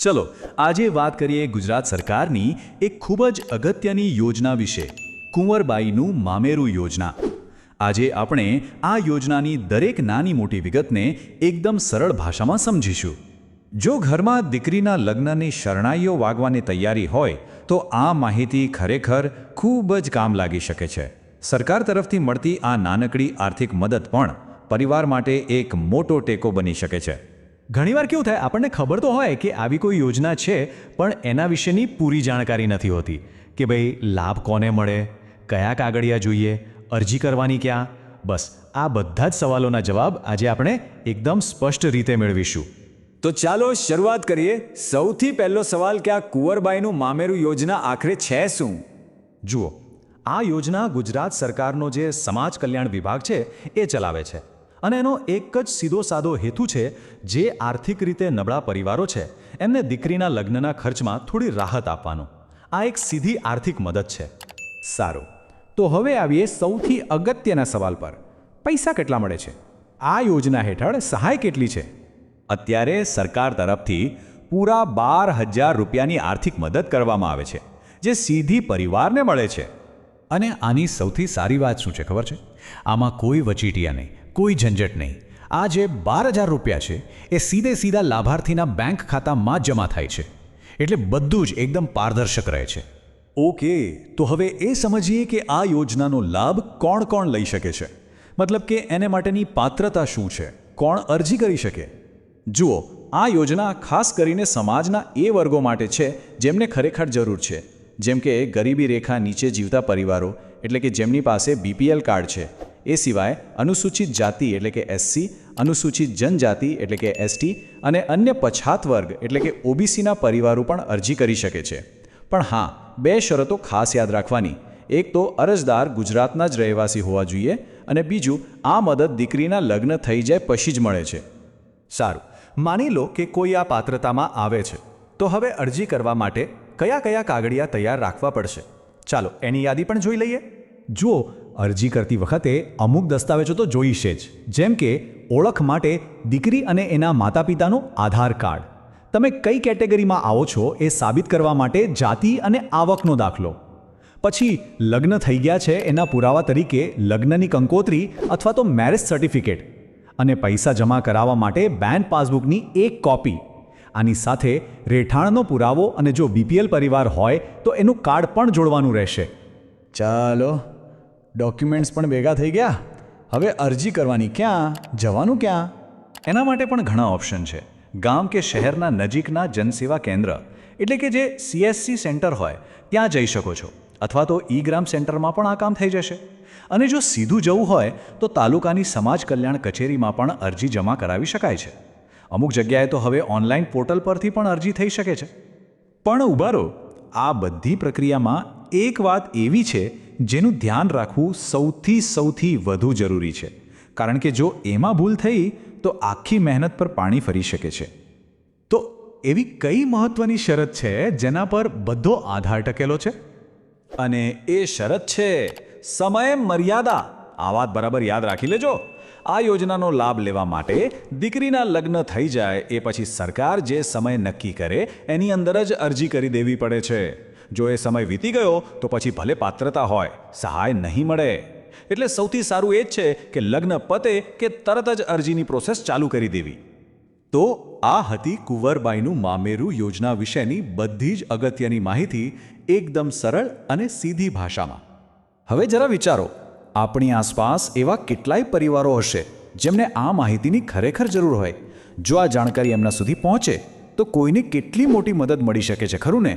ચલો આજે વાત કરીએ ગુજરાત સરકારની એક ખૂબ જ અગત્યની યોજના વિશે, કુંવરબાઈનું મામેરું યોજના। આજે આપણે આ યોજનાની દરેક નાની મોટી વિગતને એકદમ સરળ ભાષામાં સમજીશું। જો ઘરમાં દીકરીના લગ્નની શરણાઈઓ વાગવાની તૈયારી હોય તો આ માહિતી ખરેખર ખૂબ જ કામ લાગી શકે છે। સરકાર તરફથી મળતી આ નાનકડી આર્થિક મદદ પણ પરિવાર માટે એક મોટો ટેકો બની શકે છે। ઘણીવાર કેવું થાય, આપણને ખબર તો હોય કે આવી કોઈ યોજના છે, પણ એના વિશેની પૂરી જાણકારી નથી હોતી કે ભાઈ લાભ કોને મળે, કયા કાગળિયા જોઈએ, અરજી કરવાની ક્યાં। બસ આ બધા જ સવાલોના જવાબ આજે આપણે એકદમ સ્પષ્ટ રીતે મેળવીશું। તો ચાલો શરૂઆત કરીએ। સૌથી પહેલો સવાલ કે આ કુંવરબાઈનું મામેરું યોજના આખરે છે શું? જુઓ, આ યોજના ગુજરાત સરકારનો જે સમાજ કલ્યાણ વિભાગ છે એ ચલાવે છે, અને એનો એક જ સીધો સાદો હેતુ છે, જે આર્થિક રીતે નબળા પરિવારો છે એમને દીકરીના લગ્નના ખર્ચમાં થોડી રાહત આપવાનો। આ એક સીધી આર્થિક મદદ છે। સારું, તો હવે આવીએ સૌથી અગત્યના સવાલ પર। પૈસા કેટલા મળે છે? આ યોજના હેઠળ સહાય કેટલી છે? અત્યારે સરકાર તરફથી પૂરા 12,000 રૂપિયાની આર્થિક મદદ કરવામાં આવે છે, જે સીધી પરિવારને મળે છે। અને આની સૌથી સારી વાત શું છે ખબર છે? આમાં કોઈ વચીટિયા નહીં, કોઈ ઝંઝટ નહીં। આ જે 12,000 રૂપિયા છે એ સીધા લાભાર્થીના બેંક ખાતામાં જ જમા થાય છે, એટલે બધું જ એકદમ પારદર્શક રહે છે। ઓકે, તો હવે એ સમજીએ કે આ યોજનાનો લાભ કોણ કોણ લઈ શકે છે, મતલબ કે એને માટેની પાત્રતા શું છે, કોણ અરજી કરી શકે? જુઓ, આ યોજના ખાસ કરીને સમાજના એ વર્ગો માટે છે જેમને ખરેખર જરૂર છે, જેમ કે ગરીબી રેખા નીચે જીવતા પરિવારો, એટલે કે જેમની પાસે બીપીએલ કાર્ડ છે। એ સિવાય અનુસૂચિત જાતિ એટલે કે એસસી, અનુસૂચિત જનજાતિ એટલે કે એસટી અને અન્ય પછાત વર્ગ એટલે કે ઓબીસીના પરિવારો પણ અરજી કરી શકે છે। પણ હા, 2 શરતો ખાસ યાદ રાખવાની। એક તો અરજદાર ગુજરાતના જ રહેવાસી હોવા જોઈએ, અને બીજું આ મદદ દીકરીના લગ્ન થઈ જાય પછી જ મળે છે। સારું, માની લો કે કોઈ આ પાત્રતામાં આવે છે, તો હવે અરજી કરવા માટે કયા કયા કાગળિયા તૈયાર રાખવા પડશે? ચાલો એની યાદી પણ જોઈ લઈએ। જુઓ, અરજી કરતી વખતે અમુક દસ્તાવેજો તો જોઈશે જ, જેમ કે ઓળખ માટે દીકરી અને એના માતા પિતાનું આધાર કાર્ડ, તમે કઈ કેટેગરીમાં આવો છો એ સાબિત કરવા માટે જાતિ અને આવકનો દાખલો, પછી લગ્ન થઈ ગયા છે એના પુરાવા તરીકે લગ્નની કંકોત્રી અથવા તો મેરેજ સર્ટિફિકેટ, અને પૈસા જમા કરાવવા માટે બેંક પાસબુકની એક કોપી। આની સાથે રહેઠાણનો પુરાવો, અને જો બીપીએલ પરિવાર હોય તો એનું કાર્ડ પણ જોડવાનું રહેશે। ચાલો, ડોક્યુમેન્ટ્સ પણ ભેગા થઈ ગયા। હવે અરજી કરવાની ક્યાં, જવાનું ક્યાં? એના માટે પણ ઘણા ઓપ્શન છે। ગામ કે શહેરના નજીકના જનસેવા કેન્દ્ર એટલે કે જે સીએસસી સેન્ટર હોય ત્યાં જઈ શકો છો, અથવા તો ઈ ગ્રામ સેન્ટરમાં પણ આ કામ થઈ જશે। અને જો સીધું જવું હોય તો તાલુકાની સમાજ કલ્યાણ કચેરીમાં પણ અરજી જમા કરાવી શકાય છે। અમુક જગ્યાએ તો હવે ઓનલાઈન પોર્ટલ પરથી પણ અરજી થઈ શકે છે। પણ ઊભા રહો, આ બધી પ્રક્રિયામાં એક વાત એવી છે જેનું ધ્યાન રાખવું સૌથી વધુ જરૂરી છે, કારણ કે જો એમાં ભૂલ થઈ તો આખી મહેનત પર પાણી ફરી શકે છે। તો એવી કઈ મહત્વની શરત છે જેના પર બધો આધાર ટકેલો છે? અને એ શરત છે સમય મર્યાદા। આ વાત બરાબર યાદ રાખી લેજો। આ યોજનાનો લાભ લેવા માટે દીકરીના લગ્ન થઈ જાય એ પછી સરકાર જે સમય નક્કી કરે એની અંદર જ અરજી કરી દેવી પડે છે। જો એ સમય વીતી ગયો તો પછી ભલે પાત્રતા હોય, સહાય નહીં મળે। એટલે સૌથી સારું એ જ છે કે લગ્ન પતે કે તરત જ અરજીની પ્રોસેસ ચાલુ કરી દેવી। તો આ હતી કુંવરબાઈનું મામેરું યોજના વિશેની બધી જ અગત્યની માહિતી, એકદમ સરળ અને સીધી ભાષામાં। હવે જરા વિચારો, આપણી આસપાસ એવા કેટલાય પરિવારો હશે જેમને આ માહિતીની ખરેખર જરૂર હોય। જો આ જાણકારી એમના સુધી પહોંચે તો કોઈને કેટલી મોટી મદદ મળી શકે છે, ખરું ને?